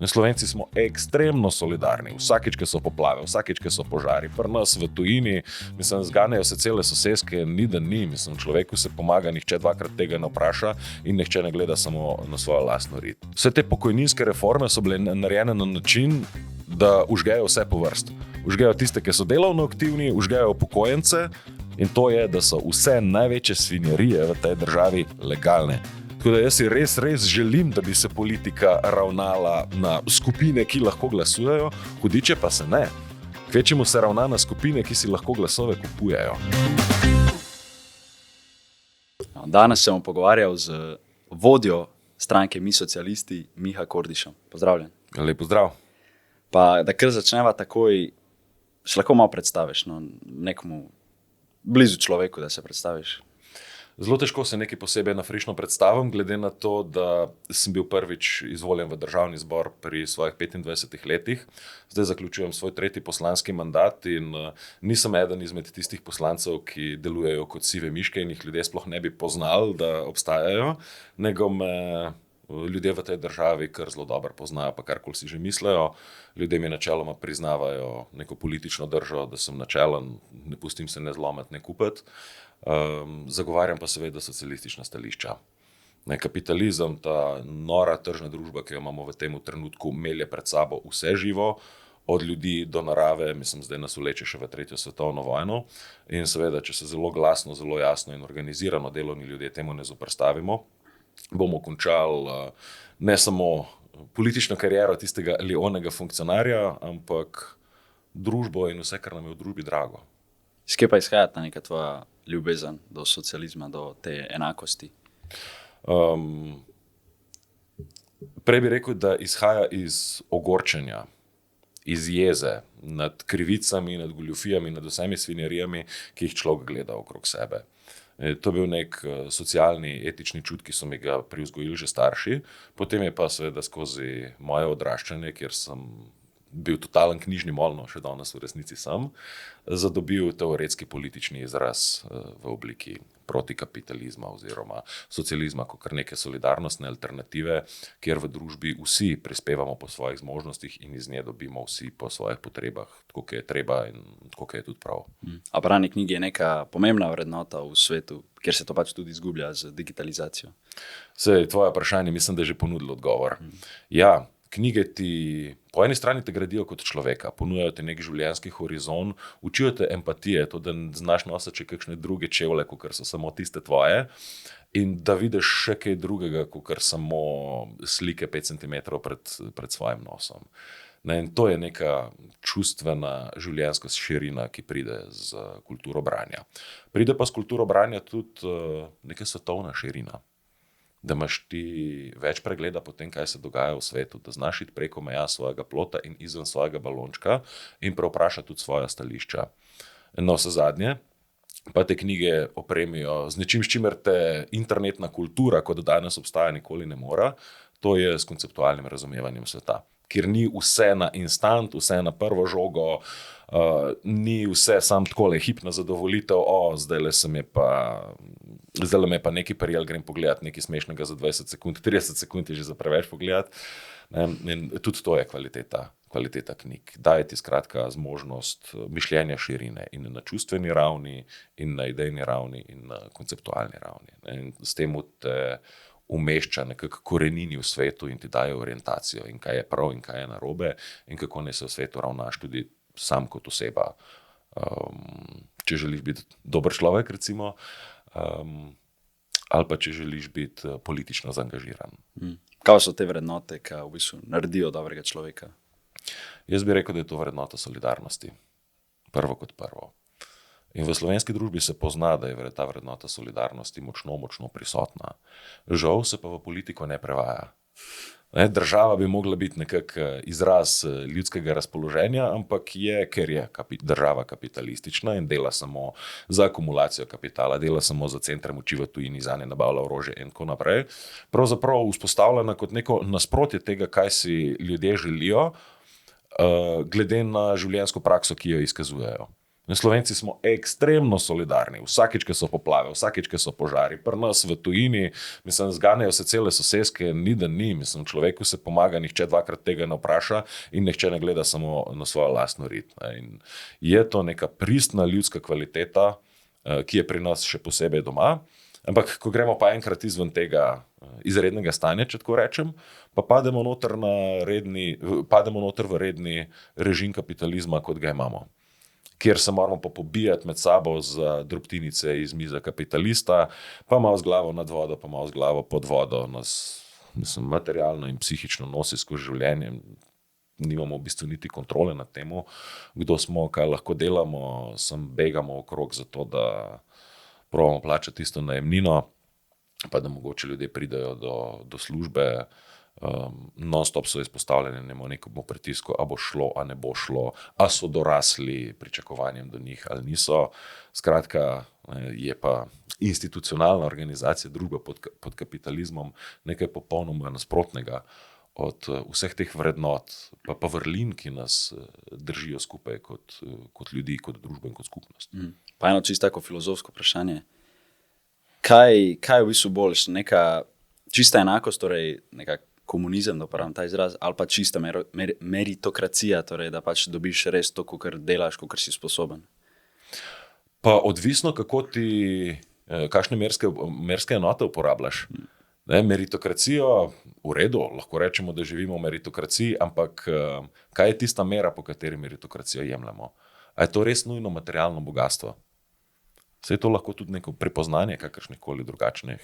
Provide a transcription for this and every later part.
Slovenci smo ekstremno solidarni, vsakič, ko so poplave, vsakič, ko so požari, pri nas v tujini, zganjajo se cele soseske, ni da ni, človeku se pomaga, nihče dvakrat tega ne vpraša in nihče ne gleda samo na svojo lastno rit. Vse te pokojninske reforme so bile narejene na način, da užgejo vse po vrst. Užgejo tiste, ki so delovno aktivni, užgejo upokojence in to je, da so vse največje svinjarije v tej državi legalne. Tako da jaz si res želim, da bi se politika ravnala na skupine, ki lahko glasujejo, hudiče pa se ne. Kvečemu se ravna na skupine, ki si lahko glasove kupujejo. Danes se bom pogovarjal z vodjo stranke Mi socialisti, Miha Kordišem. Pozdravljen. Lep pozdrav. Pa da kar začneva takoj, še lahko malo predstaviš, nekomu blizu človeku, da se predstaviš. Zelo težko se nekaj posebej na frišno predstavim, glede na to, da sem bil prvič izvoljen v državni zbor pri svojih 25 letih. Zdaj zaključujem svoj 3. poslanski mandat in nisem eden izmed tistih poslancev, ki delujejo kot sive miške in jih ljudje sploh ne bi poznali, da obstajajo, nego me ljudje v tej državi kar zelo dobro poznajo, pa karkoli si že mislijo. Ljudje mi načeloma priznavajo neko politično držo, da sem načelen, ne pustim se ne zlomiti, ne kupiti. Zagovarjam pa seveda socialistična stališča. Kapitalizem, ta nora tržna družba, ki jo imamo v tem trenutku, melje pred sabo vse živo, od ljudi do narave, zdaj nas vleče še v 3. svetovno vojno. In seveda, če se zelo glasno, zelo jasno in organizirano delovni ljudje temu ne zoperstavimo, bomo končali ne samo politično kariero tistega ali onega funkcionarja, ampak družbo in vse, kar nam je v družbi drago. Skje pa izhaja ta neka tvoja ljubezen do socializma, do te enakosti? Prej bi rekel, da izhaja iz ogorčenja, iz jeze nad krivicami, nad goljufijami, nad vsemi svinjarijami, ki jih človek gleda okrog sebe. To je bil nek socialni, etični čut, ki so mi ga privzgojili že starši. Potem je pa seveda skozi moje odraščanje, kjer sem bil totalen knjižni mol, še danes v resnici sem, zadobil teoretski politični izraz v obliki protikapitalizma oziroma socializma kot neke solidarnostne alternative, kjer v družbi vsi prispevamo po svojih zmožnostih in iz nje dobimo vsi po svojih potrebah, tako kot je treba in tako kot je tudi prav. A branje knjige je neka pomembna vrednota v svetu, kjer se to pač tudi izgublja z digitalizacijo? Sej, tvoje vprašanje mislim, da je že ponudilo odgovor. Ja, knjige ti po eni strani te gradijo kot človeka, ponujajo ti nek življenjski horizont, učijo te empatije, to, da znaš nositi kakšne druge čevlje, kot so samo tiste tvoje, in da vidiš še kaj drugega, kot samo slike 5 cm pred svojim nosom. In to je neka čustvena življenjska širina, ki pride z kulturo branja. Pride pa s kulturo branja tudi neka svetovna širina. Da imaš ti več pregleda po tem, kaj se dogaja v svetu, da znaš iti preko meja svojega plota in izven svojega balončka in preoprašati tudi svoja stališča. No, vse zadnje, pa te knjige opremijo z nečim, s čimer te internetna kultura, kot danes obstaja, nikoli ne mora, to je s konceptualnim razumevanjem sveta, kjer ni vse na instant, vse na prvo žogo, ni vse sam takole hipna zadovolitev, zdaj me pa nekaj prijel, grem pogledat nekaj smešnega za 20 sekund, 30 sekund je že za preveč pogledat. In tudi to je kvaliteta knjig. Daje ti skratka zmožnost mišljenja širine in na čustveni ravni, in na idejni ravni, in na konceptualni ravni. In s tem te umešča nekako korenini v svetu in ti daje orientacijo, in kaj je prav in kaj je narobe, in kako ne se v svetu ravnaš tudi sam kot oseba. Če želiš biti dober človek, recimo, ali pa če želiš biti politično zaangažiran. Kaj so te vrednote, ki v bistvu naredijo dobrega človeka? Jaz bi rekel, da je to vrednota solidarnosti. Prvo kot prvo. In v slovenski družbi se pozna, da je ta vrednota solidarnosti močno prisotna. Žal se pa v politiko ne prevaja. Država bi mogla biti nekak izraz ljudskega razpoloženja, ampak je, ker je država kapitalistična in dela samo za akumulacijo kapitala, dela samo za centre moči v tujini, zanje nabavlja orožje in tako naprej, pravzaprav vzpostavljena kot neko nasprotje tega, kaj si ljudje želijo, glede na življenjsko prakso, ki jo izkazujejo. In Slovenci smo ekstremno solidarni. Vsakič, ko so poplave, vsakič, ko so požari, pri nas v tujini, mislim, zganjajo se cele soseske, ni da ni. Mislim, človeku se pomaga, nihče dvakrat tega ne vpraša in nihče ne gleda samo na svojo lastno rit. In je to neka pristna ljudska kvaliteta, ki je pri nas še posebej doma. Ampak, ko gremo pa enkrat izven tega izrednega stanja, če tako rečem, pa pademo noter v redni režim kapitalizma, kot ga imamo, kjer se moramo pa pobijati med sabo za drobtinice iz mize kapitalista, pa malo z glavo nad vodo, pa malo z glavo pod vodo, nas, mislim, materialno in psihično nosi skozi življenje. Nimamo v bistvu niti kontrole nad tem, kdo smo, kaj lahko delamo, sem begamo okrog za to, da probamo plačati tisto najemnino, pa da mogoče ljudje pridejo do službe, non-stop so izpostavljeni nekemu pritisku, a bo šlo, a ne bo šlo, a so dorasli pričakovanjem do njih ali niso. Skratka, je pa institucionalna organizacija, družba pod kapitalizmom, nekaj popolnoma nasprotnega od vseh teh vrednot, pa vrlin, ki nas držijo skupaj kot ljudi, kot družbo in kot skupnost. Pa eno čisto tako filozofsko vprašanje. Kaj je v bistvu boljš? Neka čista enakost, torej neka komunizem, da uporabim ta izraz, ali pa čista meritokracija, torej da pač dobiš res to, kar delaš, kar si sposoben? Pa odvisno, kakšne merske enote uporabljaš. Meritokracijo, v redu, lahko rečemo, da živimo v meritokraciji, ampak kaj je tista mera, po kateri meritokracijo jemljemo? A je to res nujno materialno bogatstvo? Saj je to lahko tudi neko prepoznanje kakršnihkoli drugačne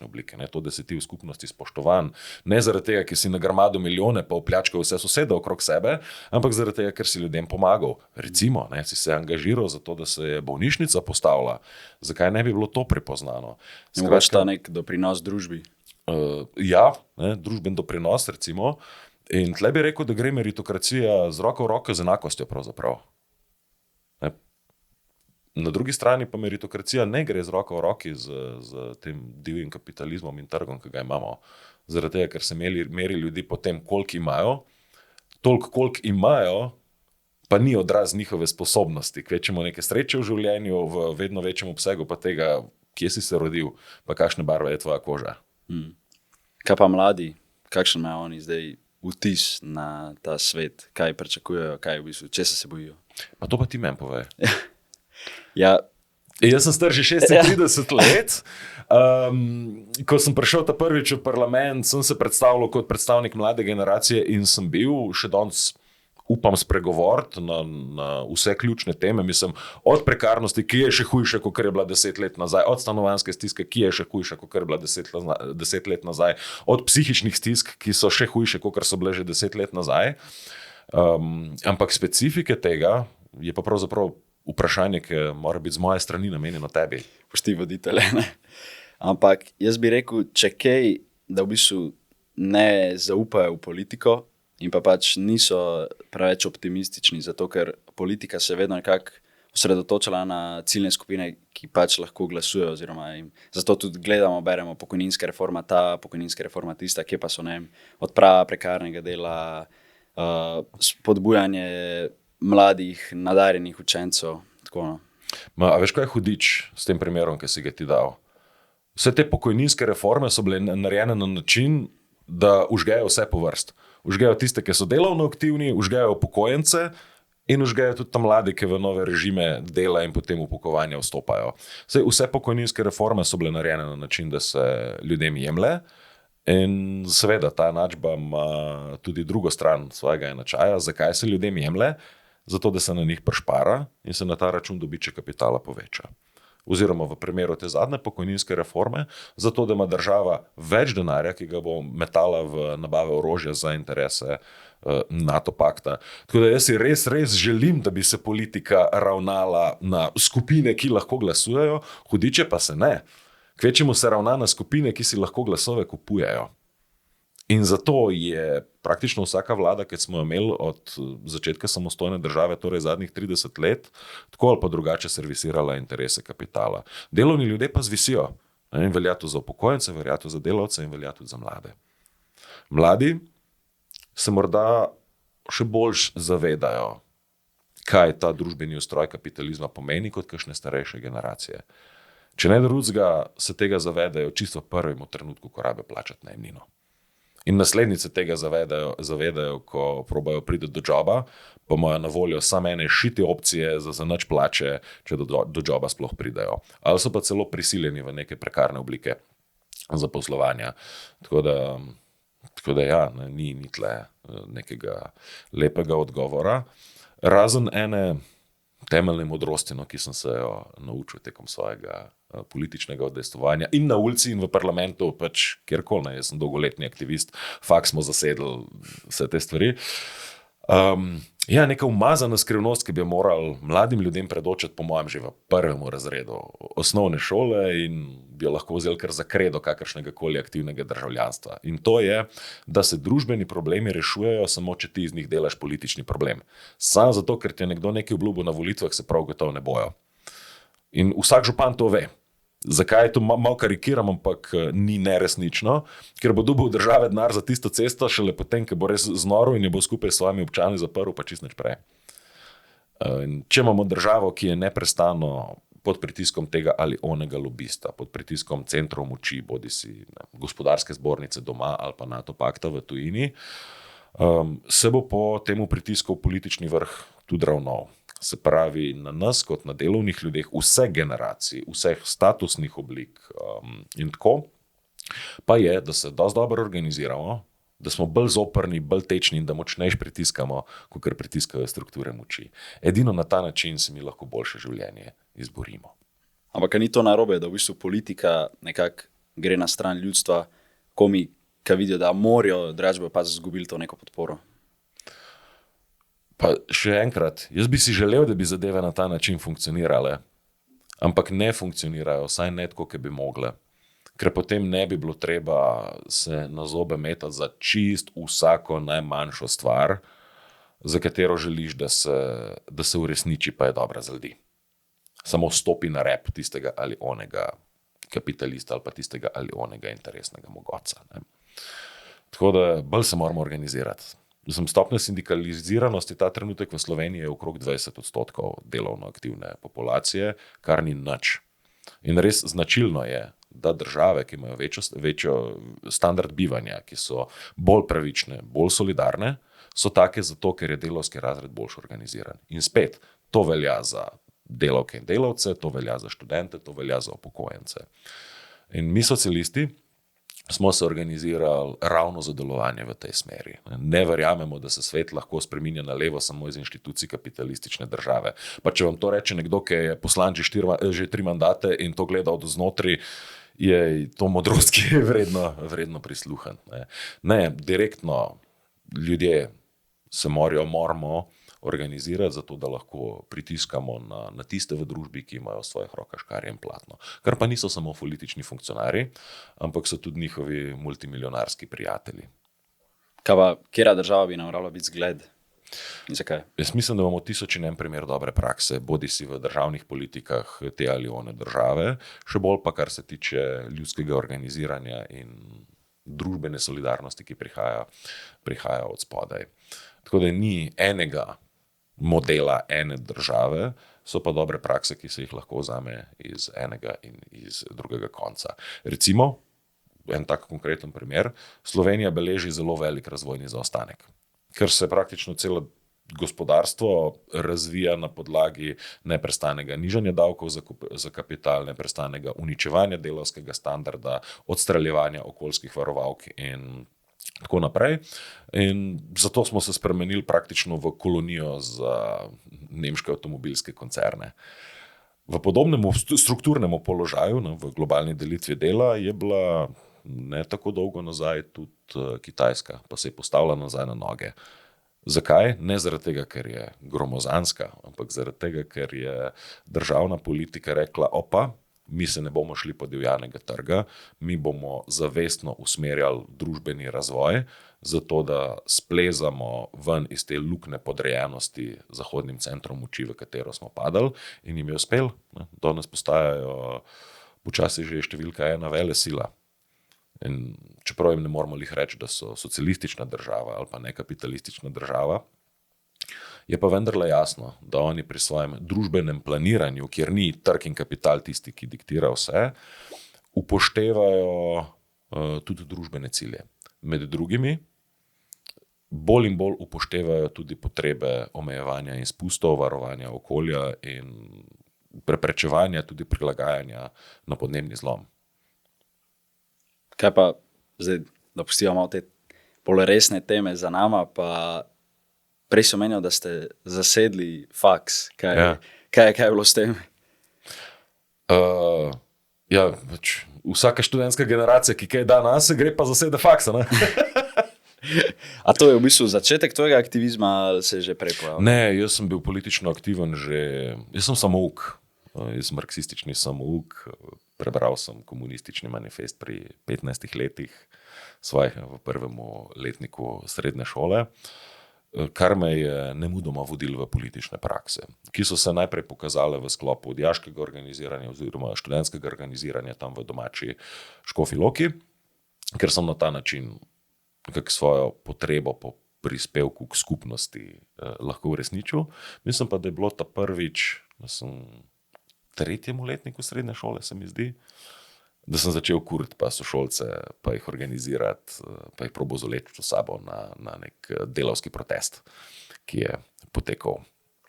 oblike. Ne? To, da si ti v skupnosti spoštovan, ne zaradi tega, ker si nagrmadil milijone pa vpljačkal vse sosede okrog sebe, ampak zaradi tega, ker si ljudem pomagal. Recimo, si se angažiral za to, da se je bolnišnica postavila. Zakaj ne bi bilo to prepoznano? Mogoče ta nek doprinos družbi. Družben doprinos, recimo. In tle bi rekel, da gre meritokracija z roko v roko z enakostjo pravzaprav. Na drugi strani pa meritokracija ne gre z roko v roki z tem divjim kapitalizmom in trgom, ki ga imamo. Zaradi tega, ker se meri ljudi po tem, koliko imajo, toliko, koliko imajo, pa ni odraz njihove sposobnosti. Kvečemo neke sreče v življenju, v vedno večjem obsegu pa tega, kje si se rodil, pa kakšne barve je tvoja koža. Kaj pa mladi? Kakšen imajo oni zdaj vtis na ta svet? Kaj pričakujejo? Kaj v bistvu? Česa se bojijo? Pa to pa ti meni povej. Ja. Jaz sem star že 36 let. Ko sem prišel ta prvič v parlament, sem se predstavljal kot predstavnik mlade generacije in sem bil še danes, upam, spregovoriti na vse ključne teme. Mislim, od prekarnosti, ki je še hujša, kot je bila 10 let nazaj, od stanovanjske stiske, ki je še hujša, kot je bila 10 let nazaj, od psihičnih stisk, ki so še hujše, kot so bile že 10 let nazaj. Ampak specifike tega je pa pravzaprav vprašanje, ki mora biti z moje strani namenjeno tebi. Pošti voditelje, ne? Ampak jaz bi rekel, če kaj, da v bistvu ne zaupajo v politiko in pa pač niso preveč optimistični, zato ker politika se vedno nekako osredotočala na ciljne skupine, ki pač lahko glasujejo, oziroma zato tudi gledamo, beremo pokojninska reforma ta, pokojninska reforma tista, kje pa so, odprava prekarnega dela, spodbujanje mladih, nadarjenih učencev. A veš, kaj je hudič s tem primerom, ki si ga ti dal? Vse te pokojninske reforme so bile narejene na način, da užgejo vse po vrst. Užgejo tiste, ki so delovno aktivni, užgejo upokojence in užgejo tudi tam mladi, ki v nove režime dela in potem upokovanja vstopajo. Vse pokojninske reforme so bile narejene na način, da se ljudem jemlje. In seveda ta enačba ima tudi drugo stran svojega enačaja. Zakaj se ljudem jemlje? Zato, da se na njih prešpara in se na ta račun dobiček kapitala poveča. Oziroma v primeru te zadnje pokojninske reforme, zato, da ima država več denarja, ki ga bo metala v nabave orožja za interese NATO pakta. Tako da jaz si res želim, da bi se politika ravnala na skupine, ki lahko glasujejo, hudiče pa se ne. Kvečemu se ravna na skupine, ki si lahko glasove kupujejo. In zato je praktično vsaka vlada, ki smo jo imeli od začetka samostojne države, torej zadnjih 30 let, tako ali pa drugače servisirala interese kapitala. Delovni ljudje pa zvisijo. In velja to za upokojence, velja to za delavce in velja tudi za mlade. Mladi se morda še bolj zavedajo, kaj ta družbeni ustroj kapitalizma pomeni kot kakšne starejše generacije. Če ne drugega, se tega zavedajo čisto v prvem trenutku, ko rabe plačati najemnino. In naslednjice tega zavedajo, ko probajo priti do joba, pa imajo na voljo samo ene šite opcije za nič plače, če do joba sploh pridejo. Ali so pa celo prisiljeni v neke prekarne oblike zaposlovanja. Tako da ja, ni tle nekega lepega odgovora. Razen ene temeljne modrosti, ki sem se jo naučil tekom svojega političnega udejstvovanja in na ulici in v parlamentu, pač kjerkoli, jaz sem dolgoletni aktivist, faks smo zasedli vse te stvari. Ja, neka umazana skrivnost, ki bi jo morali mladim ljudem predočiti, po mojem, že v prvem razredu osnovne šole in bi jo lahko vzeli kar za kredo kakršnega koli aktivnega državljanstva. In to je, da se družbeni problemi rešujejo samo, če ti iz njih delaš politični problem. Samo zato, ker ti je nekdo nekaj obljubil na volitvah, se prav gotovo ne bojo. In vsak župan to ve. Zakaj to malo karikiram, ampak ni neresnično, ker bo dobil od države denar za tisto cesto, šele potem, ko bo res znoril in jo bo skupaj s svojimi občani zaprl, pa čist nič prej. Če imamo državo, ki je neprestano pod pritiskom tega ali onega lobista, pod pritiskom centrov moči, bodisi gospodarske zbornice doma ali pa NATO pakta v tujini, se bo po temu pritisku politični vrh tudi ravnal. Se pravi, na nas kot na delovnih ljudeh, vseh generacij, vseh statusnih oblik in tako, pa je, da se dosti dobro organiziramo, da smo bolj zoprni, bolj tečni in da močnejš pritiskamo, kakor pritiskajo strukture moči. Edino na ta način si mi lahko boljše življenje izborimo. Ampak ni to narobe, da v bistvu politika nekako gre na stran ljudstva, komi, ki vidijo, da morajo, dražbe pa izgubili to neko podporo? Pa še enkrat, jaz bi si želel, da bi zadeve na ta način funkcionirale, ampak ne funkcionirajo, saj ne tako, kot bi mogle. Ker potem ne bi bilo treba se na zobe metati za čist vsako najmanjšo stvar, za katero želiš, da se uresniči, pa je dobra za ljudi. Samo stopi na rep tistega ali onega kapitalista ali pa tistega ali onega interesnega mogotca. Ne? Tako da bolj se moramo organizirati. Stopnja sindikaliziranosti ta trenutek v Sloveniji je okrog 20% delovno aktivne populacije, kar ni nič. In res značilno je, da države, ki imajo večjo standard bivanja, ki so bolj pravične, bolj solidarne, so take zato, ker je delavski razred boljš organiziran. In spet, to velja za delavke in delavce, to velja za študente, to velja za upokojence. In mi socialisti smo se organizirali ravno za delovanje v tej smeri. Ne verjamemo, da se svet lahko spreminja na levo samo iz inštitucij kapitalistične države. Pa če vam to reče nekdo, ki je poslan že 3 mandate in to gleda od znotraj, je to modrost, ki je vredno prisluhniti. Ne, direktno ljudje se moramo organizirati zato, da lahko pritiskamo na tiste v družbi, ki imajo v svojih rokah škarje in platno. Kar pa niso samo politični funkcionarji, ampak so tudi njihovi multimilijonarski prijatelji. Katera država bi nam morala biti zgled? In zakaj? Jaz mislim, da imamo 1001 primer dobre prakse, bodisi v državnih politikah te ali one države, še bolj pa kar se tiče ljudskega organiziranja in družbene solidarnosti, ki prihaja od spodaj. Tako da ni enega modela ene države, so pa dobre prakse, ki se jih lahko vzame iz enega in iz drugega konca. Recimo, en tak konkreten primer, Slovenija beleži zelo velik razvojni zaostanek, ker se praktično celo gospodarstvo razvija na podlagi neprestanega nižanja davkov za kapital, neprestanega uničevanja delavskega standarda, odstreljevanja okoljskih varovalk in tako naprej. In zato smo se spremenili praktično v kolonijo za nemške avtomobilske koncerne. V podobnem strukturnem položaju, v globalni delitvi dela, je bila ne tako dolgo nazaj tudi Kitajska, pa se je postavila nazaj na noge. Zakaj? Ne zaradi tega, ker je gromozanska, ampak zaradi tega, ker je državna politika rekla, mi se ne bomo šli po divjanega trga, mi bomo zavestno usmerjali družbeni razvoj, zato da splezamo ven iz te lukne podrejenosti zahodnim centrom moči, v katero smo padali, in jim je uspel. Danes postajajo počasi že številka 1 velesila. In čeprav jim ne moramo lih reči, da so socialistična država ali pa nekapitalistična država, Je pa vendarle jasno, da oni pri svojem družbenem planiranju, kjer ni trg in kapital tisti, ki diktira vse, upoštevajo tudi družbene cilje. Med drugimi bolj in bolj upoštevajo tudi potrebe omejevanja izpustov, varovanja okolja in preprečevanja, tudi prilagajanja na podnebni zlom. Kaj pa zdaj, da pustimo malo te bolj resne teme za nama, pa prej so menil, da ste zasedli faks. Kaj je bilo s tem? Vsaka študentska generacija, ki kaj da nas, gre pa zasede faksa, ne? A to je v bistvu začetek tvojega aktivizma ali se je že prej pojavil? Ne, jaz sem bil politično aktiven jaz sem samouk, jaz sem marksistični samouk, prebral sem komunistični manifest pri 15 letih svojih v prvem letniku srednje šole, kar me je nemudoma vodilo v politične prakse, ki so se najprej pokazale v sklopu dijaškega organiziranja oziroma študentskega organiziranja tam v domači Škofji Loki, ker sem na ta način svojo potrebo po prispevku k skupnosti lahko uresničil. Mislim pa, da je bilo ta prvič, da sem tretjemu letniku srednje šole, se mi zdi, da sem začel kuriti pa sošolce, pa jih organizirati, pa jih probo zoleči v sabo na nek delavski protest, ki je potekal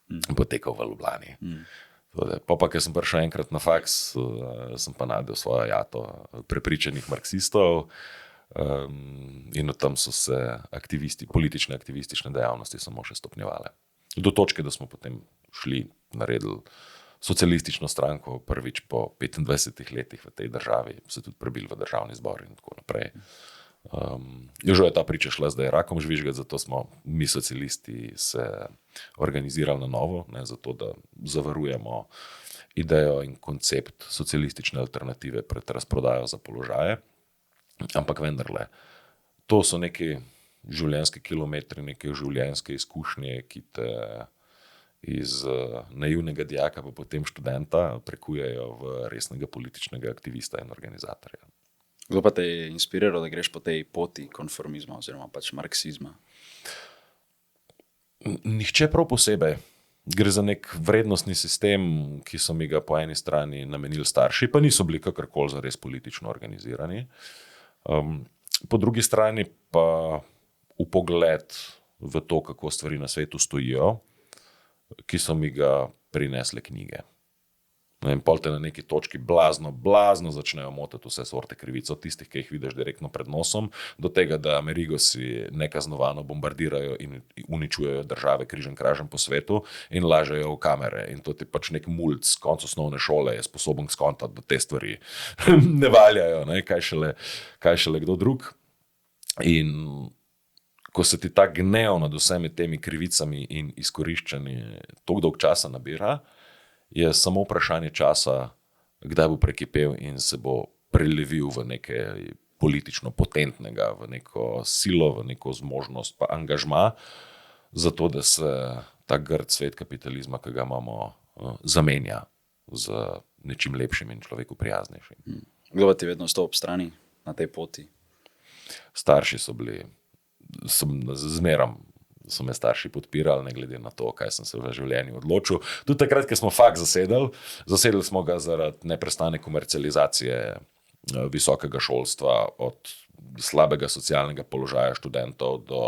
v Ljubljani. Pa, ker sem prišel enkrat na faks, sem pa najdel svojo jato prepričanih marksistov, in od tam so se politične aktivistične dejavnosti samo še stopnjevale. Do točke, da smo potem naredili socialistično stranko prvič po 25 letih v tej državi, se tudi prebili v državni zbor in tako naprej. Že je ta priča šla zdaj rakom žvižgati, zato smo mi socialisti se organizirali na novo, ne, zato da zavarujemo idejo in koncept socialistične alternative pred razprodajo za položaje. Ampak vendarle, to so neki življenjski kilometri, neke življenjske izkušnje, ki te iz naivnega dijaka pa potem študenta prekujejo v resnega političnega aktivista in organizatorja. Kdo pa te je inspiriral, da greš po tej poti konformizma oziroma pač marksizma? Nihče prav posebej. Gre za nek vrednostni sistem, ki so mi ga po eni strani namenili starši, pa niso bili kakorkoli zares politično organizirani. Po drugi strani pa vpogled v to, kako stvari na svetu stojijo, ki so mi ga prinesle knjige. In pol te na neki točki blazno začnejo motiti vse sorte krivic, od tistih, ki jih vidiš direktno pred nosom, do tega, da Amerigosi nekaznovano bombardirajo in uničujejo države križem-kražem po svetu in lažejo v kamere. In to ti pač nek mulc z konca osnovne šole je sposoben skontati, da te stvari ne valjajo, ne? Kaj šele kdo drug. In ko se ti ta gnev nad vsemi temi krivicami in izkoriščanji toliko dolg časa nabira, je samo vprašanje časa, kdaj bo prekipel in se bo prelevil v nekaj politično potentnega, v neko silo, v neko zmožnost pa angažma, zato da se ta grd svet kapitalizma, ki ga imamo, zamenja z nečim lepšim in človeku prijaznejšim. Kdo pa ti vedno stal ob strani na tej poti? Starši so so me starši podpirali, ne glede na to, kaj sem se v življenju odločil. Tudi takrat, ko smo faks zasedli smo ga zaradi neprestane komercializacije visokega šolstva, od slabega socialnega položaja študentov do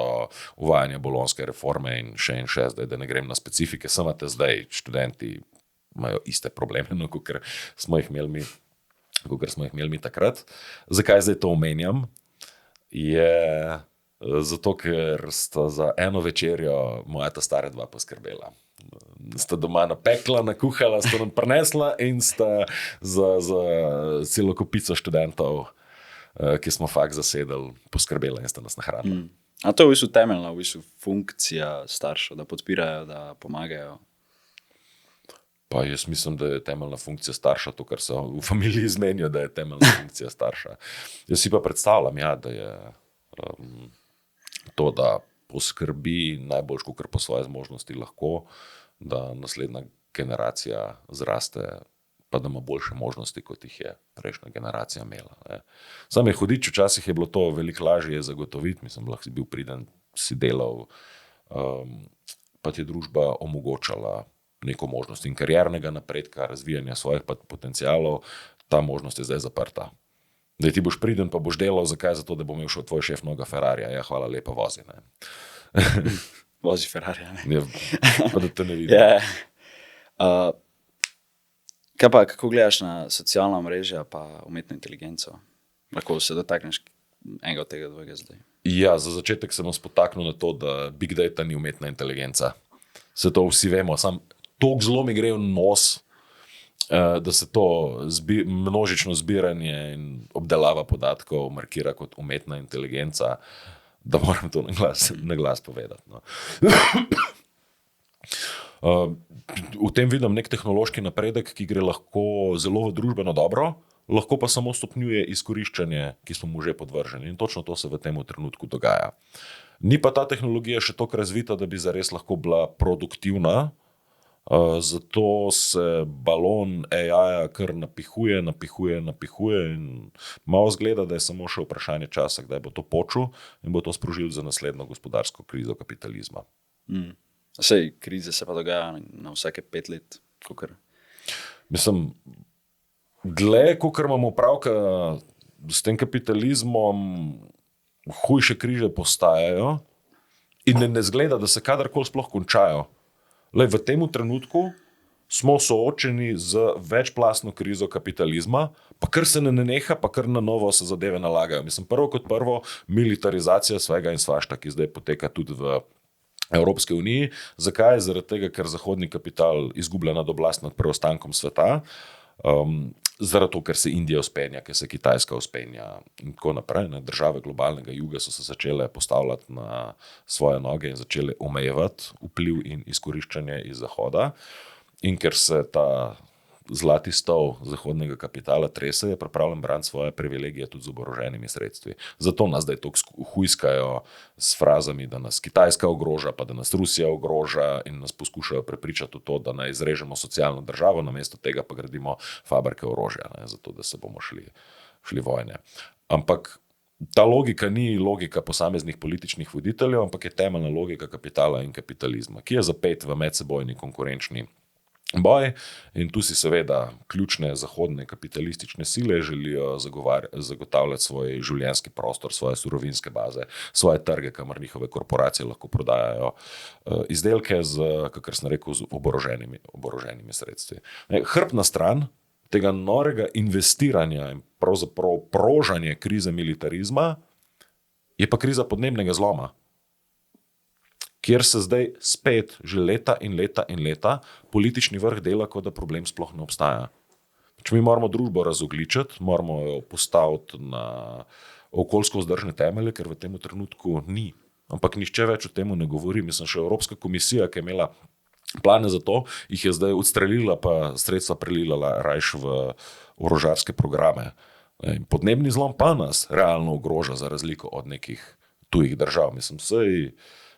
uvajanja bolonjske reforme in še, zdaj, da ne grem na specifike, samo te zdaj študenti imajo iste probleme, no, kakor smo jih imeli mi takrat. Zakaj zdaj to omenjam? Zato, ker sta za eno večerjo moja ta stara dva poskrbela. Sta doma napekla, nakuhala, sta nam prinesla in sta za celo kopico študentov, ki smo faks zasedali, poskrbela in sta nas nahranila. A to je v bistvu temeljna funkcija staršev, da podpirajo, da pomagajo? Pa jaz mislim, da je temeljna funkcija starša to, kar se v familiji zmenijo, da je temeljna funkcija starša. Jaz si pa predstavljam, da je to, da poskrbi najbolj, kakor po svoje zmožnosti lahko, da naslednja generacija zraste, pa da ima boljše možnosti, kot jih je prejšnja generacija imela. Ne. Sam je hudič, včasih je bilo to veliko lažje zagotoviti, mislim, lahko si bil priden, si delal, pa ti je družba omogočala neko možnost in kariernega napredka, razvijanja svojih potencialov, ta možnost je zdaj zaprta. Da ti boš priden, pa boš delal, zakaj? Zato, da bo imel šel tvoj šef noga Ferrarija. Ja, hvala lepa, vozi. Ne? Vozi Ferrarija, ne? Ja, pa da te ne vidim. Yeah. Kaj pa, kako gledaš na socialna mreža pa umetno inteligenco? Lahko se dotakneš enega od tega dvojega zdaj. Ja, za začetek sem nas potaknil na to, da big data ni umetna inteligenca. Se to vsi vemo, sam toliko zelo mi gre v nos, da se to množično zbiranje in obdelava podatkov markira kot umetna inteligenca, da moram to na glas povedati. No. V tem vidim nek tehnološki napredek, ki gre lahko zelo v družbeno dobro, lahko pa samo stopnjuje izkoriščanje, ki smo mu že podvrženi. In točno to se v tem trenutku dogaja. Ni pa ta tehnologija še toliko razvita, da bi zares lahko bila produktivna, zato se balon AI-ja kar napihuje in malo zgleda, da je samo še vprašanje časa, kdaj bo to počel in bo to sprožil za naslednjo gospodarsko krizo kapitalizma. Sej, krize se pa dogaja na vsake 5 let. Mislim, kakor imamo opravka s tem kapitalizmom, hujše križe postajajo in ne zgleda, da se kadarkoli sploh končajo. V tem trenutku smo soočeni z večplastno krizo kapitalizma, pa kar se ne neha, pa kar na novo se zadeve nalagajo. Mislim, prvo kot prvo, militarizacija svega in svašta, ki zdaj poteka tudi v Evropske uniji. Zakaj? Zaradi tega, ker zahodni kapital izgublja nad oblast nad preostankom sveta, zaradi toho, ker se Indija uspenja, ker se Kitajska uspenja in tako naprej. Države globalnega juga so se začele postavljati na svoje noge in začele omejevati vpliv in izkoriščanje iz Zahoda. In ker se ta zlati stol zahodnega kapitala trese, je pripravljen braniti svoje privilegije tudi z oboroženimi sredstvi. Zato nas zdaj toliko hujskajo s frazami, da nas Kitajska ogroža, pa da nas Rusija ogroža in nas poskušajo prepričati v to, da naj izrežemo socialno državo, namesto tega pa gradimo fabrike orožja, zato da se bomo šli vojne. Ampak ta logika ni logika posameznih političnih voditeljev, ampak je temeljna logika kapitala in kapitalizma, ki je zapet v medsebojni konkurenčni boj in tu si seveda ključne zahodne kapitalistične sile želijo zagotavljati svoj življenjski prostor, svoje surovinske baze, svoje trge, kamor njihove korporacije lahko prodajajo izdelke z, kakor sem rekel, z oboroženimi sredstvi. Hrbtna stran tega norega investiranja in pravzaprav prožanje krize militarizma je pa kriza podnebnega zloma, kjer se zdaj spet že leta in leta politični vrh dela, kot da problem sploh ne obstaja. Če mi moramo družbo razogličiti, moramo jo postaviti na okoljsko vzdržne temelje, ker v tem trenutku ni. Ampak nihče več o tem ne govori. Mislim, še Evropska komisija, ki je imela plane za to, jih je zdaj odstrelila, pa sredstva prelila rajš v orožarske programe. Podnebni zlom pa nas realno ogroža za razliko od nekih tujih držav. Mislim,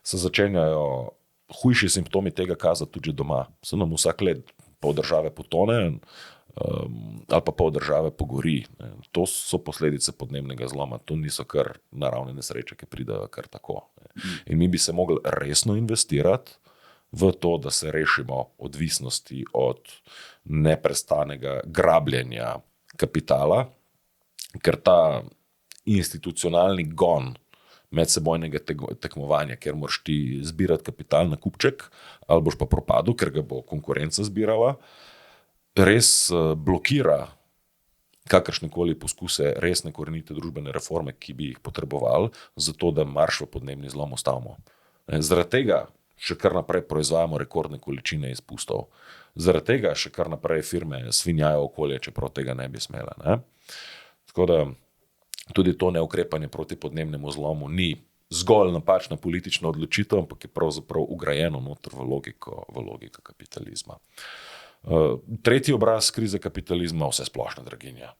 se začenjajo hujši simptomi tega kazati tudi doma. Se nam vsak let pol države potone ali pa pol države pogori. To so posledice podnebnega zloma. To niso kar naravne nesreče, ki pridejo kar tako. In mi bi se mogli resno investirati v to, da se rešimo odvisnosti od neprestanega grabljenja kapitala, ker ta institucionalni gon medsebojnega tekmovanja, kjer moraš ti zbirati kapital na kupček, ali boš pa propadel, ker ga bo konkurenca zbirala, res blokira kakršnekoli poskuse resne korenite družbene reforme, ki bi jih potrebovali, zato da marš v podnebni zlom ustavimo. Zaradi tega še kar naprej proizvajamo rekordne količine izpustov. Zaradi tega še kar naprej firme svinjajo okolje, čeprav tega ne bi smele. Ne? Tako da tudi to neukrepanje proti podnebnemu zlomu ni zgolj napačna politična odločitev, ampak je pravzaprav ugrajeno noter v logiko kapitalizma. Tretji obraz krize kapitalizma, vse splošna draginja.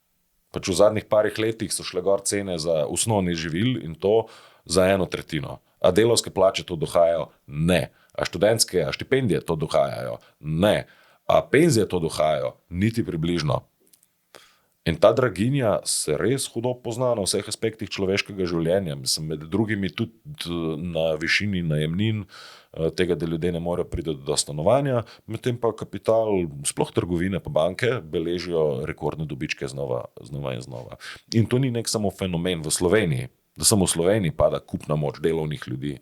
Pač v zadnjih parih letih so šle gor cene za osnovni živil in to za 1/3. A delavske plače to dohajajo? Ne. A študentske, a štipendije to dohajajo? Ne. A penzije to dohajajo? Niti približno. In ta draginja se res hudo pozna na vseh aspektih človeškega življenja. Mislim, med drugimi tudi na višini najemnin, tega, da ljudje ne morejo priti do stanovanja, medtem pa kapital, sploh trgovine pa banke, beležijo rekordne dobičke znova in znova. In to ni nek samo fenomen v Sloveniji, da samo v Sloveniji pada kupna moč delovnih ljudi,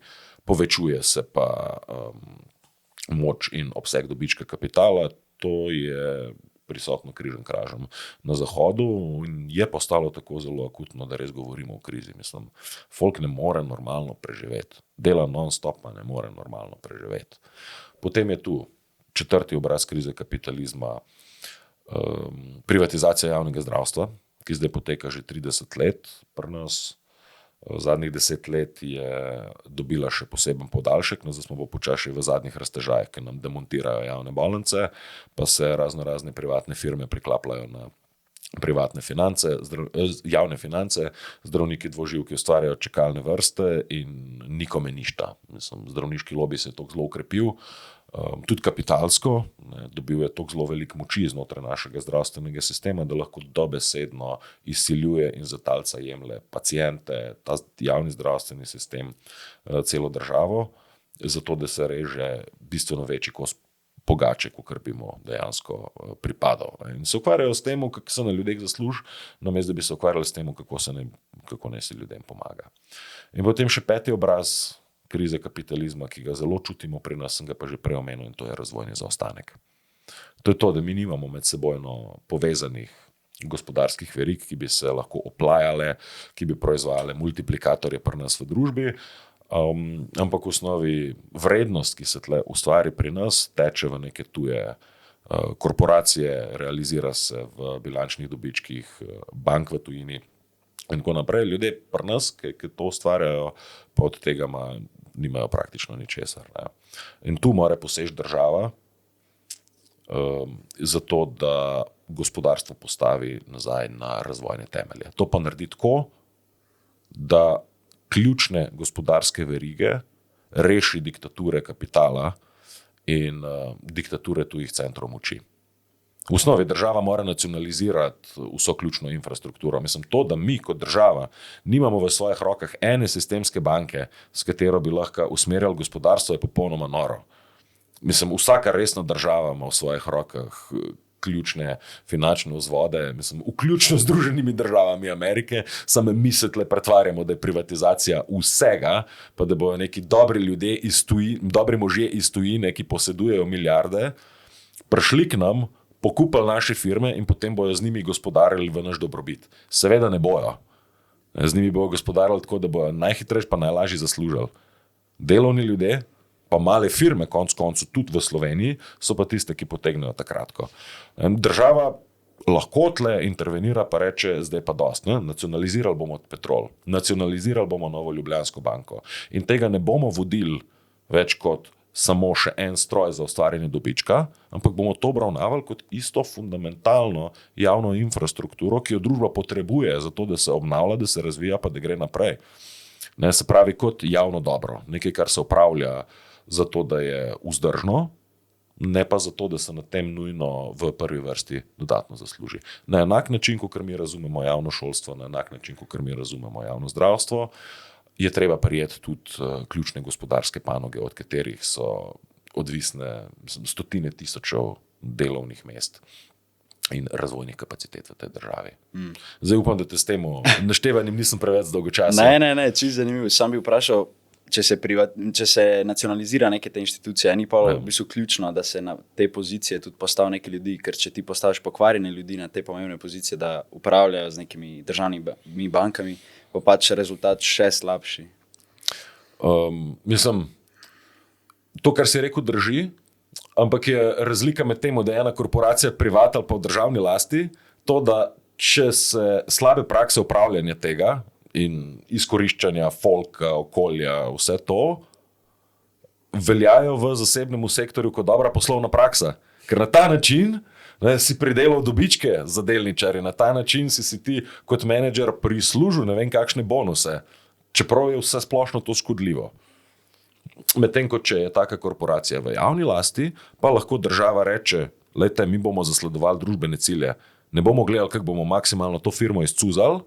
povečuje se pa moč in obseg dobička kapitala, to je prisotno križem kražem na zahodu in je postalo tako zelo akutno, da res govorimo o krizi. Mislim, folk ne more normalno preživeti. Dela non-stop, ne more normalno preživeti. Potem je tu četrti obraz krize kapitalizma, privatizacija javnega zdravstva, ki zdaj poteka že 30 let pri nas. Zadnjih 10 let je dobila še poseben podaljšek, no zdaj smo počasi v zadnjih raztežajih, ki nam demontirajo javne bolnice, pa se razne privatne firme priklapljajo na privatne finance, javne finance, zdravniki dvoživki ustvarjajo čakalne vrste in nikome ništa. Mislim, zdravniški lobij se je tako zelo ukrepil, tudi kapitalsko, dobil je tako zelo veliko moči znotraj našega zdravstvenega sistema, da lahko dobesedno izsiljuje in za talca jemlje paciente, ta javni zdravstveni sistem, celo državo, zato da se reže bistveno večji kos pogače, kot bi mu dejansko pripadal. In se ukvarjajo s tem, kako se na ljudeh zasluži, namesto da bi se ukvarjali s tem, kako naj se ljudem pomaga. In potem še peti obraz krize kapitalizma, ki ga zelo čutimo pri nas, sem ga pa že prej omenil, in to je razvojni zaostanek. To je to, da mi nimamo med sebojno povezanih gospodarskih verig, ki bi se lahko oplajale, ki bi proizvajale multiplikatorje pri nas v družbi, ampak v osnovi vrednost, ki se tle ustvari pri nas, teče v neke tuje korporacije, realizira se v bilančnih dobičkih bank v tujini in tako naprej. Ljudje pri nas, ki to ustvarjajo, pa od tega nimajo praktično ničesar. Ne. In tu mora poseči država, zato da gospodarstvo postavi nazaj na razvojne temelje. To pa naredi tako, da ključne gospodarske verige reši diktature kapitala in diktature tujih centrov moči. V osnovi država mora nacionalizirati vso ključno infrastrukturo. Mislim, to, da mi kot država nimamo v svojih rokah ene sistemske banke, s katero bi lahko usmerjali gospodarstvo, je popolnoma noro. Mislim, vsaka resna država ima v svojih rokah ključne finančne vzvode, mislim, vključno z Združenimi državami Amerike, samo mi se tle pretvarjamo, da je privatizacija vsega, pa da bojo neki dobri ljudje dobri možje iz tujine, ki posedujejo milijarde, prišli k nam, pokupili naše firme in potem bojo z njimi gospodarili v naš dobrobit. Seveda ne bojo. Z njimi bojo gospodarili tako, da bojo najhitrejši pa najlažje zaslužili. Delovni ljudje, pa male firme, konec koncev tudi v Sloveniji, so pa tiste, ki potegnejo takratko. Država lahko tle intervenira, pa reče, zdaj pa dost, ne? Nacionalizirali bomo Petrol, nacionalizirali bomo Novo Ljubljansko banko in tega ne bomo vodili več kot samo še en stroj za ustvarjanje dobička, ampak bomo to obravnavali kot isto fundamentalno javno infrastrukturo, ki jo družba potrebuje za to, da se obnavlja, da se razvija, pa da gre naprej. Ne, se pravi kot javno dobro, nekaj, kar se upravlja zato, da je vzdržno, ne pa zato, da se na tem nujno v prvi vrsti dodatno zasluži. Na enak način, kot mi razumemo javno šolstvo, na enak način, kot mi razumemo javno zdravstvo, je treba prijeti tudi ključne gospodarske panoge, od katerih so odvisne stotine tisočev delovnih mest in razvojnih kapacitet v tej državi. Zdaj upam, da te s tem naštevanjem nisem preveč dolgočasen. Ne, čisto zanimivo. Sam bi vprašal, če se nacionalizira neke te institucije, ni pa v bistvu ključno, da se na te pozicije tudi postavi neki ljudi, ker če ti postaviš pokvarjene ljudi na te pomembne pozicije, da upravljajo z nekimi državnimi bankami, pa pač rezultat še slabši. Mislim, to, kar si rekel, drži, ampak je razlika med tem, da je ena korporacija privat ali pa v državni lasti, to, da če se slabe prakse upravljanja tega in izkoriščanja folka, okolja, vse to, veljajo v zasebnem sektorju kot dobra poslovna praksa. Ker na ta način si pridelal dobičke za delničarje, na ta način si ti kot menedžer prislužil ne vem kakšne bonuse, čeprav je vse splošno to škodljivo. Medtem ko če je taka korporacija v javni lasti, pa lahko država reče, lejte, mi bomo zasledovali družbene cilje, Ne bomo gledali, kako bomo maksimalno to firmo izcuzali,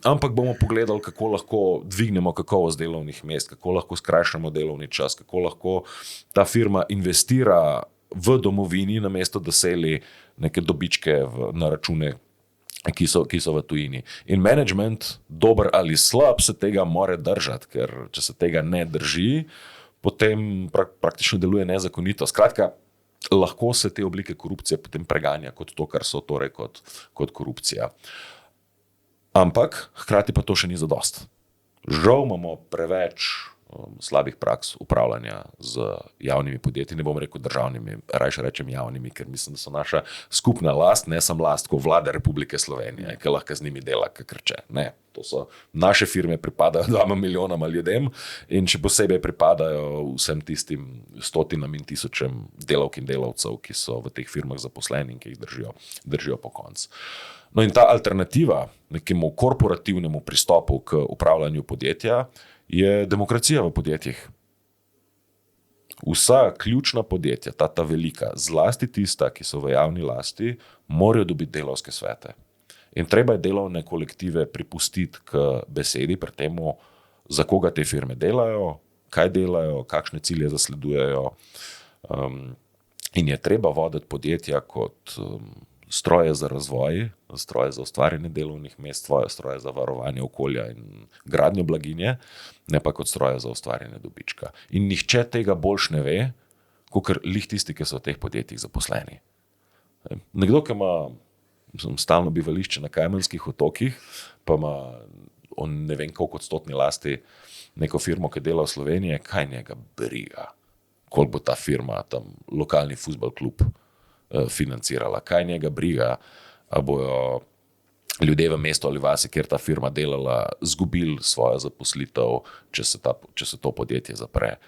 ampak bomo pogledali, kako lahko dvignemo kakovost delovnih mest, kako lahko skrajšamo delovni čas, kako lahko ta firma investira v domovini, namesto da seli neke dobičke na račune, ki so v tujini. In management, dober ali slab, se tega mora držati, ker če se tega ne drži, potem praktično deluje nezakonito. Skratka, lahko se te oblike korupcije potem preganja kot to, kar so, torej kot korupcija. Ampak hkrati pa to še ni zadost. Žal imamo preveč slabih praks upravljanja z javnimi podjetji, ne bom rekel državnimi, rajše rečem javnimi, ker mislim, da so naša skupna last, ne samo last, ko vlada Republike Slovenije, ki lahko z njimi dela, kakor če. Ne, to so naše firme, pripadajo 2 milijonama ljudem in še posebej pripadajo vsem tistim stotinam in tisočem delavk in delavcev, ki so v teh firmah zaposleni in ki jih držijo po koncu. No in ta alternativa nekemu korporativnemu pristopu k upravljanju podjetja je demokracija v podjetjih. Vsa ključna podjetja, ta velika, zlasti tista, ki so v javni lasti, morajo dobiti delavske svete. In treba je delovne kolektive pripustiti k besedi pri temu, za koga te firme delajo, kaj delajo, kakšne cilje zasledujejo. In je treba voditi podjetja kot stroje za razvoj, stroje za ustvarjanje delovnih mest, stroje za varovanje okolja in gradnjo blaginje, ne pa kot stroje za ustvarjanje dobička. In nihče tega boljš ne ve, kakor lih tisti, ki so v teh podjetjih zaposleni. Nekdo, ki ima stalno bivališče na Kajmanskih otokih, pa ima ne vem koliko odstotni lasti neko firmo, ki dela v Sloveniji, kaj njega briga, koliko bo ta firma, tam lokalni fuzbal klub financirala, kaj njega briga, a bojo ljudje v mestu ali vasi, kjer ta firma delala, zgubili svojo zaposlitev, če se to podjetje zapre.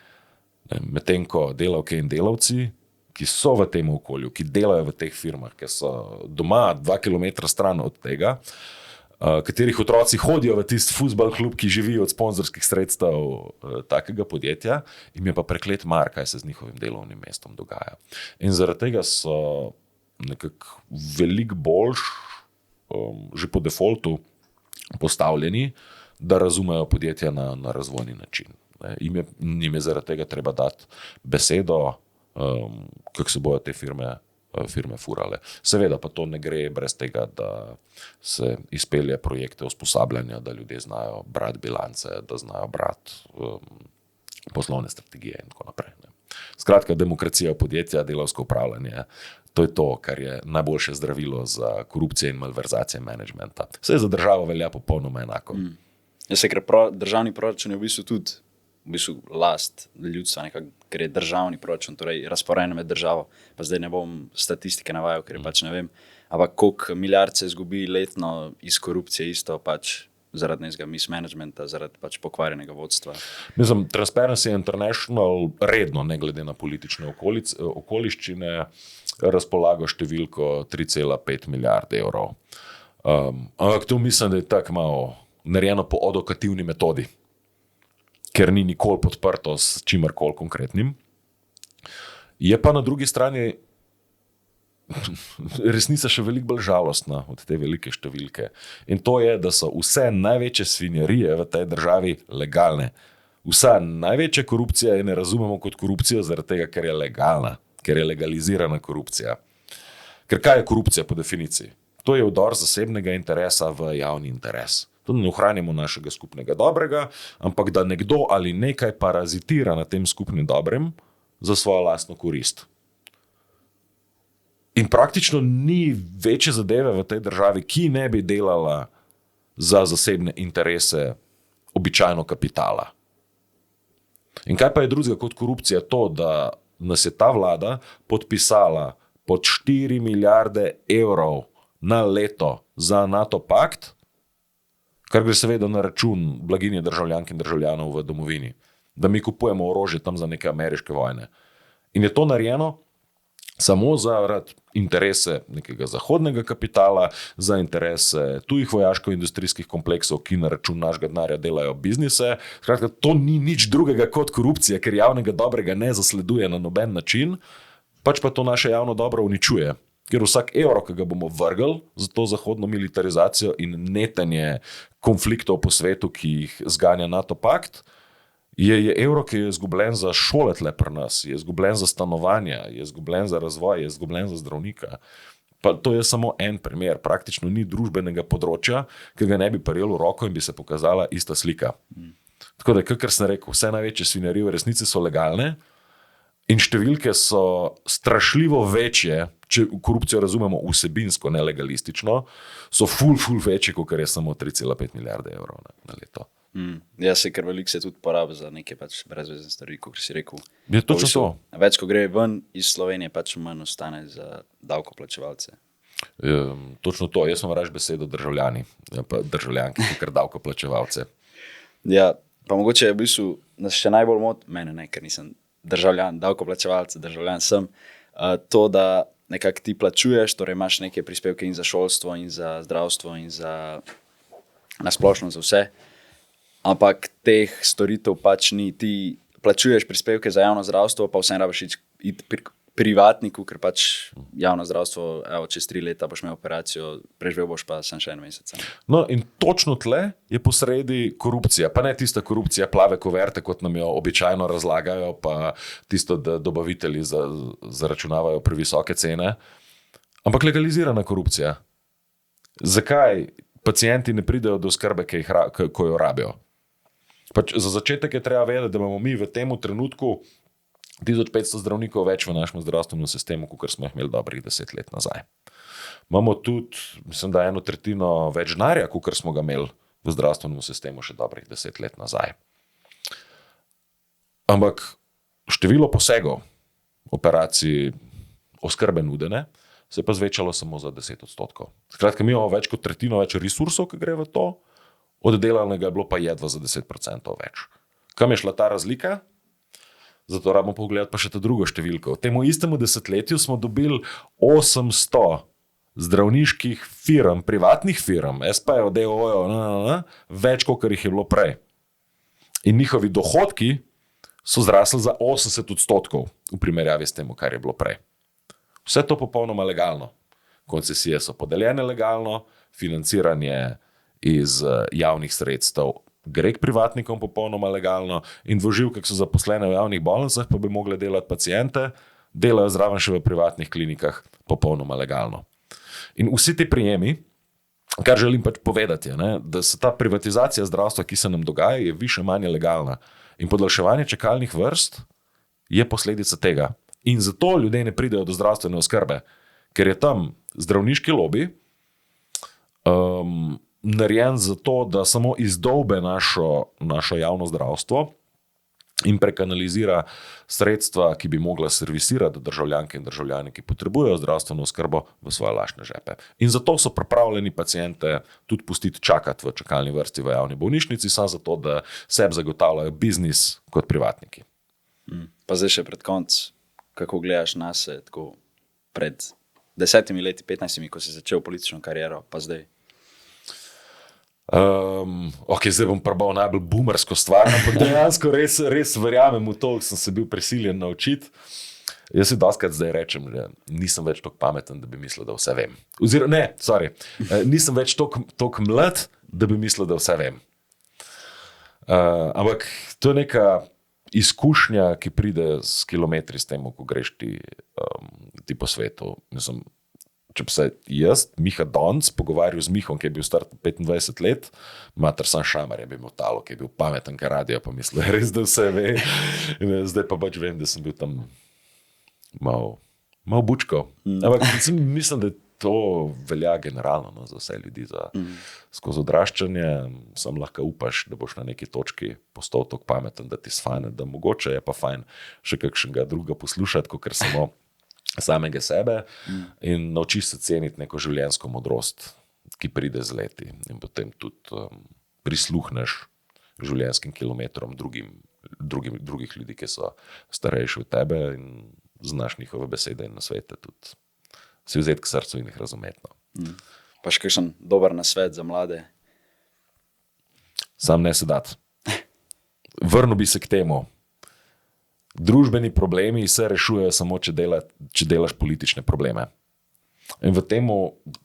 Medtem ko delavke in delavci, ki so v tem okolju, ki delajo v teh firmah, ki so doma 2 kilometra stran od tega, katerih otroci hodijo v tisti fuzbal klub, ki živi od sponzorskih sredstev takega podjetja, jim je pa preklet mar, kaj se z njihovim delovnim mestom dogaja. In zaradi tega so nekako veliko boljš, že po defaultu postavljeni, da razumejo podjetja na razvojni način. Njim je zaradi tega treba dati besedo, kako se bojo te firme furale. Seveda pa to ne gre brez tega, da se izpelje projekte usposabljanja, da ljudje znajo brati bilance, da znajo brati poslovne strategije in tako naprej. Skratka, demokracija podjetja, delavsko upravljanje, to je to, kar je najboljše zdravilo za korupcijo in malverzacije managementa. Vse za državo velja popolnoma enako. Ker državni proračun je v bistvu tudi last ljudstva, ker je državni proračun, torej razporejen med državo. Pa zdaj ne bom statistike navajal, ker pač ne vem, ampak koliko milijard se izgubi letno iz korupcije isto pač zaradi nezga mismanagementa, zaradi pač pokvarjenega vodstva. Mislim, Transparency International redno, ne glede na politične okoliščine, razpolaga številko 3,5 milijard evrov. Ampak to mislim, da je tako malo narejeno po odokativni metodi, ker ni nikoli podprto s čimerkoli konkretnim. Je pa na drugi strani resnica še veliko bolj žalostna od te velike številke. In to je, da so vse največje svinjarije v tej državi legalne. Vsa največja korupcija je ne razumemo kot korupcijo zaradi tega, ker je legalna, ker je legalizirana korupcija. Ker kaj je korupcija po definiciji? To je vdor zasebnega interesa v javni interes. To ne ohranimo našega skupnega dobrega, ampak da nekdo ali nekaj parazitira na tem skupnem dobrem za svojo lastno korist. In praktično ni večje zadeve v tej državi, ki ne bi delala za zasebne interese običajno kapitala. In kaj pa je drugega kot korupcija? To, da nas je ta vlada podpisala pod 4 milijarde evrov na leto za NATO pakt, kar gre seveda na račun blaginje državljank in državljanov v domovini, da mi kupujemo orožje tam za neke ameriške vojne. In je to narejeno samo zaradi interese nekega zahodnega kapitala, za interese tujih vojaško-industrijskih kompleksov, ki na račun našega denarja delajo biznise. Skratka, to ni nič drugega kot korupcija, ker javnega dobrega ne zasleduje na noben način, pač pa to naše javno dobro uničuje. ker vsak evro, ki ga bomo vrgli za to zahodno militarizacijo in netenje konfliktov po svetu, ki jih zganja NATO pakt, je evro, ki je izgubljen za šole tle pri nas, je izgubljen za stanovanja, je izgubljen za razvoj, je izgubljen za zdravnika. Pa to je samo en primer, praktično ni družbenega področja, ki ga ne bi prijel v roko in bi se pokazala ista slika. Tako da, kakor sem rekel, vse največje svinjarije v resnici so legalne in številke so strašljivo večje, če korupcijo razumemo vsebinsko, ne legalistično, so ful večje, kot je samo 3,5 milijarde evrov na leto. Ja, se kar veliko se tudi porabi za neke pač brezvezne stvari, kot si rekel. Je točno to. Več, ko gre ven iz Slovenije, pač manj ostane za davkoplačevalce. Točno to. Jaz sem raje besedo državljani, pa državljanki, kot davkoplačevalce. Ja, pa mogoče je v bistvu nas še najbolj mene ne, ker nisem državljan, davkoplačevalce, državljan sem, to, da nekako ti plačuješ, torej imaš neke prispevke in za šolstvo, in za zdravstvo, in za nasplošno za vse. Ampak teh storitev pač ni. Ti plačuješ prispevke za javno zdravstvo, pa vsem rabiš iti privatniku, ker pač javno zdravstvo, čez 3 leta boš imel operacijo, preživel boš pa sem še 1 mesec. No in točno tle je posredi korupcija. Pa ne tista korupcija plave kuverte, kot nam jo običajno razlagajo, pa tisto, da dobavitelji zaračunavajo previsoke cene. Ampak legalizirana korupcija. Zakaj pacienti ne pridejo do oskrbe, ko jo rabijo? Pač za začetek je treba vedeti, da imamo mi v tem trenutku 1500 zdravnikov več v našem zdravstvenem sistemu, kot smo jih imeli dobrih 10 let nazaj. Imamo tudi, mislim, da 1/3 več denarja, kot smo ga imeli v zdravstvenem sistemu še dobrih 10 let nazaj. Ampak število posegov, operacij, oskrbe nudene, se je pa zvečalo samo za 10%. Skratka, mi imamo več kot tretjino več resursov, ki gre v to, oddelanega je bilo pa jedva za 10% več. Kam je šla ta razlika? Zato rabimo pogledati pa še ta drugo številko. V tem istemu desetletju smo dobili 800 zdravniških firm, privatnih firm, SP-jev, DOO-jev, več, kot jih je bilo prej. In njihovi dohodki so zrasli za 80% v primerjavi s tem, kar je bilo prej. Vse to popolnoma legalno. Koncesije so podeljene legalno, financiranje iz javnih sredstev gre k privatnikom popolnoma legalno in dvoživke, ki so zaposlene v javnih bolnicah, pa bi mogli delati paciente, delajo zraven še v privatnih klinikah popolnoma legalno. In vsi ti prijemi, kar želim pač povedati, je, ne, da se ta privatizacija zdravstva, ki se nam dogaja, je više manje legalna. In podaljševanje čakalnih vrst je posledica tega. In zato ljudje ne pridejo do zdravstvene oskrbe, ker je tam zdravniški lobby narejen za to, da samo izdolbe našo javno zdravstvo in prekanalizira sredstva, ki bi mogla servisirati državljanke in državljani, ki potrebujejo zdravstveno oskrbo, v svoje lastne žepe. In zato so pripravljeni paciente tudi pustiti čakati v čakalni vrsti v javni bolnišnici, samo zato, da sebi zagotavljajo biznis kot privatniki. Pa zdaj še pred konc, kako gledaš nase, tako pred 10 leti, 15, ko si začel politično kariero, pa zdaj? Zdaj bom probal najbolj boomersko stvar, ampak dejansko res verjamem v to, ki sem se bil prisiljen naučiti. Jaz si dostakrat zdaj rečem, da nisem več toliko pameten, da bi mislil, da vse vem. Nisem več toliko mlad, da bi mislil, da vse vem. Ampak to je neka izkušnja, ki pride s kilometri s tem, ko greš ti po svetu. Mislim, če bi se jaz, Miha Donc, pogovarjal z Mihom, ki je bil star 25 let, mater sam šamar je bil talo, ki je bil pameten, kar radio, pa mislil, res, da vse ve. Zdaj pa pač vem, da sem bil tam malo bučko. Ampak mislim, da to velja generalno za vse ljudi. Skozi odraščanje sam lahko upaš, da boš na neki točki postal tako pameten, da ti sfane, da mogoče je pa fajn še kakšnega druga poslušati, kot samo samega sebe in naučiš se ceniti neko življenjsko modrost, ki pride z leti in potem tudi prisluhneš življenjskim kilometrom drugih ljudi, ki so starejši od tebe in znaš njihove besede in nasvete tudi si vzeti k srcu in jih razumeti. Pa še kakšen dober nasvet za mlade? Sam ne sedati. Vrnil bi se k temu. Družbeni problemi se rešujejo samo, če delaš politične probleme. In v tem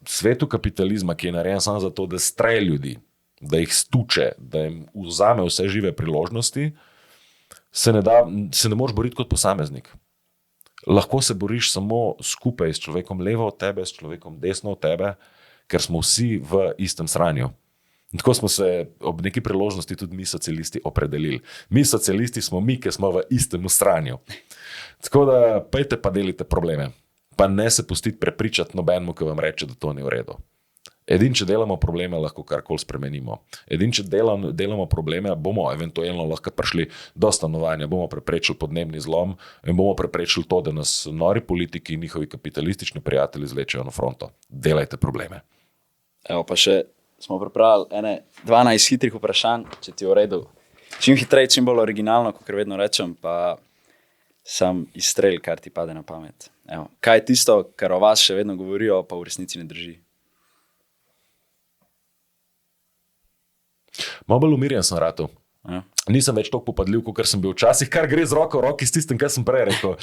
svetu kapitalizma, ki je narejen samo zato, da stre ljudi, da jih stuče, da jim vzame vse žive priložnosti, se ne moreš boriti kot posameznik. Lahko se boriš samo skupaj s človekom levo od tebe, s človekom desno od tebe, ker smo vsi v istem sranju. In tako smo se ob neki priložnosti tudi mi socialisti opredelili. Mi socialisti smo mi, ki smo v istem sranju. Tako da pejte pa delite probleme. Pa ne se pustiti prepričati nobenemu, ki vam reče, da to ni v redu. Edin, če delamo probleme, lahko karkoli spremenimo. Edin, če delamo probleme, bomo eventualno lahko prišli do stanovanja, bomo preprečili podnebni zlom in bomo preprečili to, da nas nori politiki in njihovi kapitalistični prijatelji zlečejo na fronto. Delajte probleme. Evo, pa še smo pripravili 12 hitrih vprašanj, če ti je v redu. Čim hitreje, čim bolj originalno, kot vedno rečem, pa sam izstrel, kar ti pade na pamet. Evo, kaj je tisto, kar o vas še vedno govorijo, pa v resnici ne drži? Malo bolj umirjen sem ratal. Ja. Nisem več toliko popadljiv, kot sem bil včasih, kar gre z roko v roki s tistim, kar sem prej rekel.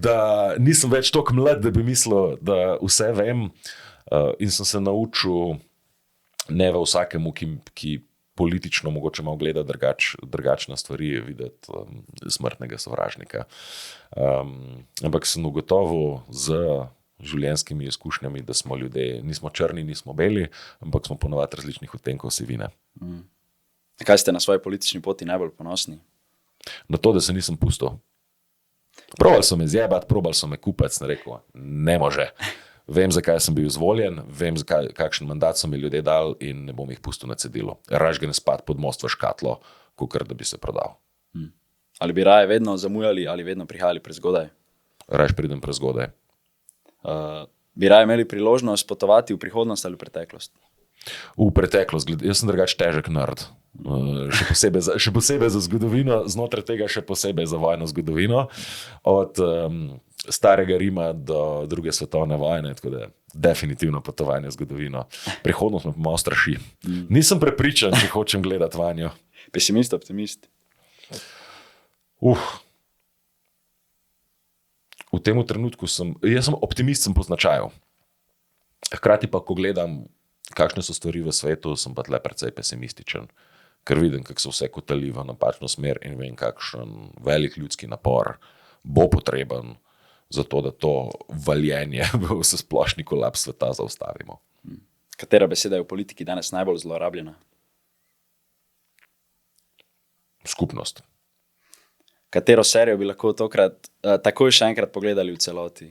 Da nisem več toliko mlad, da bi mislil, da vse vem. In sem se naučil ne v vsakemu, ki politično mogoče malo gleda drugačne stvari, videti smrtnega sovražnika. Ampak sem ugotovil z življenjskimi izkušnjami, da smo ljudje, nismo črni, nismo beli, ampak smo ponovadi različnih odtenkov sivine. Kaj ste na svoji politični poti najbolj ponosni? Na to, da se nisem pustil. Probal so me zjebati, probal so me kupati, sem rekel, ne može. Vem, zakaj sem bil izvoljen, vem, kakšen mandat so mi ljudje dali in ne bom jih pustil na cedilu. Raž ga ne spad pod most v škatlo, kakor da bi se prodal. Ali bi raje vedno zamujali ali vedno prihajali prezgodaj? Raž pridem prezgodaj. Bi raje imeli priložnost potovati v prihodnost ali v preteklost? V preteklost, jaz sem drugač težek nerd. Še posebej za zgodovino, znotraj tega še posebej za vojno zgodovino. Od starega Rima do druge svetovne vojne, tako da definitivno potovanje v zgodovino. Prihodnost me malo straši. Nisem prepričan, če hočem gledati vanjo. Pesimist, optimist? V tem trenutku jaz sem optimist, sem po značaju. Hkrati pa, ko gledam, kakšne so stvari v svetu, sem pa tle precej pesimističen. Ker vidim, kako se vse kotali v napačno smer in vem, kakšen velik ljudski napor bo potreben za to, da to valjenje v vse splošni kolaps sveta zaustavimo. Katera beseda je v politiki danes najbolj zlorabljena? Skupnost. Katero serijo bi lahko tokrat takoj še enkrat pogledali v celoti?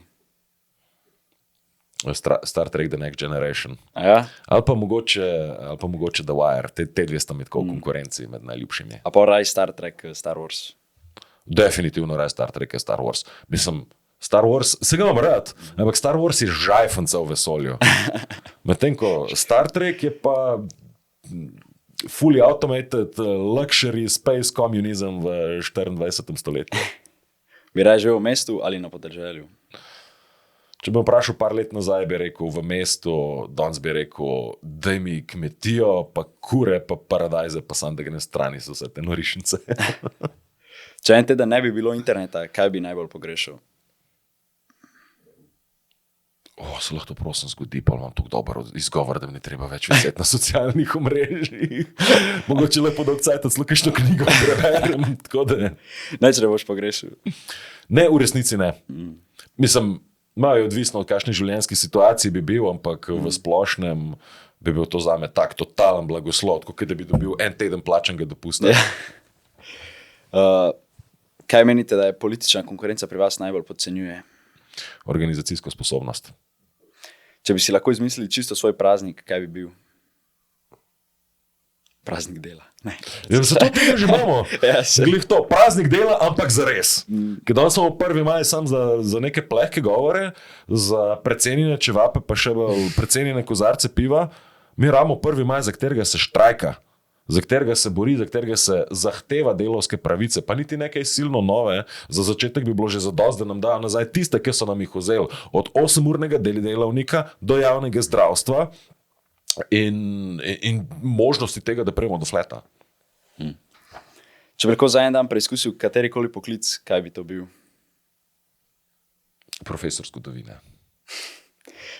Star Trek The Next Generation. Ja? Ali pa mogoče The Wire. Te dve sta med konkurenci med najljubšimi. A pa raj Star Trek, Star Wars? Definitivno raj Star Trek, Star Wars. Mislim, Star Wars, se ga imam rad, ampak Star Wars je žajfenca v vesolju. Medtem ko Star Trek je pa fully automated luxury space communism v 24. stoletju. Bi raje živel v mestu ali na podeželju? Če bi vprašal par let nazaj, bi rekel v mestu, danes bi rekel, daj mi kmetijo, pa kure, pa paradajze, pa sam da gre strani so vse te norišnice. Če en teden ne bi bilo interneta, kaj bi najbolj pogrešal? Se lahko to prosim zgodi, pa imam tako dober izgovor, da mi ne treba več viseti na socialnih omrežjih. Mogoče lepo dolg cajt, celo kakšno knjigo preberem, tako da. Neč ne boš pogrešal? Ne, v resnici ne. Mislim, malo je odvisno od kakšne življenjske situacije bi bil, ampak v splošnem bi bil to zame tak totalen blagoslov, kot da bi dobil en teden plačenega dopusta. Kaj menite, da je politična konkurenca pri vas najbolj podcenjuje? Organizacijsko sposobnost. Če bi si lahko izmislili čisto svoj praznik, kaj bi bil? Praznik dela. Ja, zato tega že imamo. Glih to, praznik dela, ampak zares. Ker danes smo 1. maj sam za neke plehke govore, za precenjene čevape, pa še precenjene kozarce piva. Mi ramo 1. maj, za katerega se štrajka, za katerega se bori, za katerega se zahteva delovske pravice, pa niti nekaj silno nove. Za začetek bi bilo že zadosti, da nam dajo nazaj tiste, ki so nam jih vzeli. Od 8-urnega delavnika do javnega zdravstva in možnosti tega, da prejmo do fleta. Če bi lahko za en dan preizkusil katerikoli poklic, kaj bi to bil? Profesor zgodovine.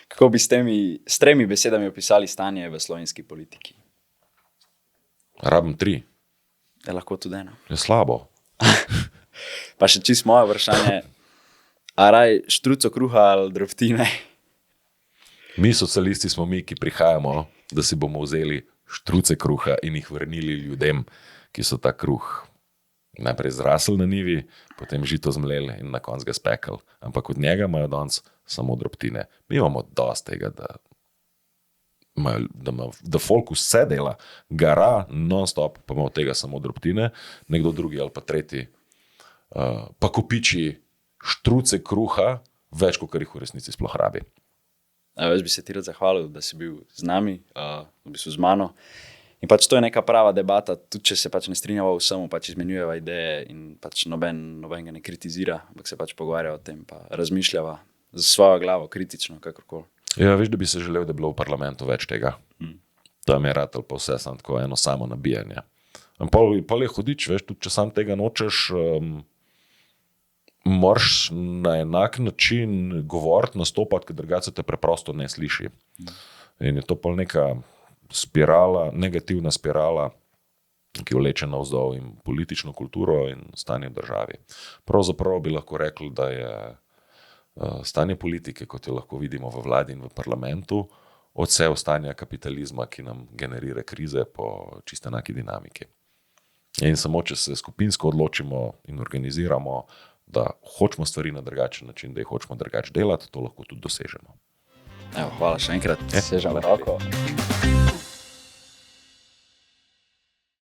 Kako bi s 3 besedami opisali stanje v slovenski politiki? Rabim 3. Je lahko tudi 1. Je slabo. Pa še čisto moje vprašanje. A raj štruco kruha ali drobtine? Mi socialisti smo mi, ki prihajamo, da si bomo vzeli štruce kruha in jih vrnili ljudem, ki so ta kruh najprej zrasli na nivi, potem žito zmleli in na koncu ga spekali. Ampak od njega imajo danes samo drobtine. Mi imamo dosti tega, da folk vse dela, gara non-stop, pa ima od tega samo drobtine, nekdo drugi ali pa tretji pa kopiči štruce kruha več, kot jih v resnici sploh rabi. Jaz bi se ti rad zahvalil, da si bil z nami, v bistvu z mano. In pač to je neka prava debata, tudi če se pač ne strinjava vsemu, pač izmenjujeva ideje in pač noben ga ne kritizira, ampak se pač pogovarja o tem, pa razmišljava z svojo glavo, kritično, kakorkoli. Ja, veš, da bi se želel, da bi bilo v parlamentu več tega. Tam je ratel pa vse samo tako eno samo nabijanje. Pol je hudič, veš, tudi če sam tega nočeš, moraš na enak način govoriti, nastopati, ker drugače te preprosto ne sliši. In je to pol neka spirala, negativna spirala, ki vleče navzdol in politično kulturo in stanje v državi. Pravzaprav bi lahko rekli, da je stanje politike, kot jo lahko vidimo v vladi in v parlamentu, odsev stanja kapitalizma, ki nam generira krize po čisto enaki dinamiki. In samo, če se skupinsko odločimo in organiziramo, da hočemo stvari na drugačen način, da jih hočemo drugače delati, to lahko tudi dosežemo. Hvala še enkrat. Sežem roko.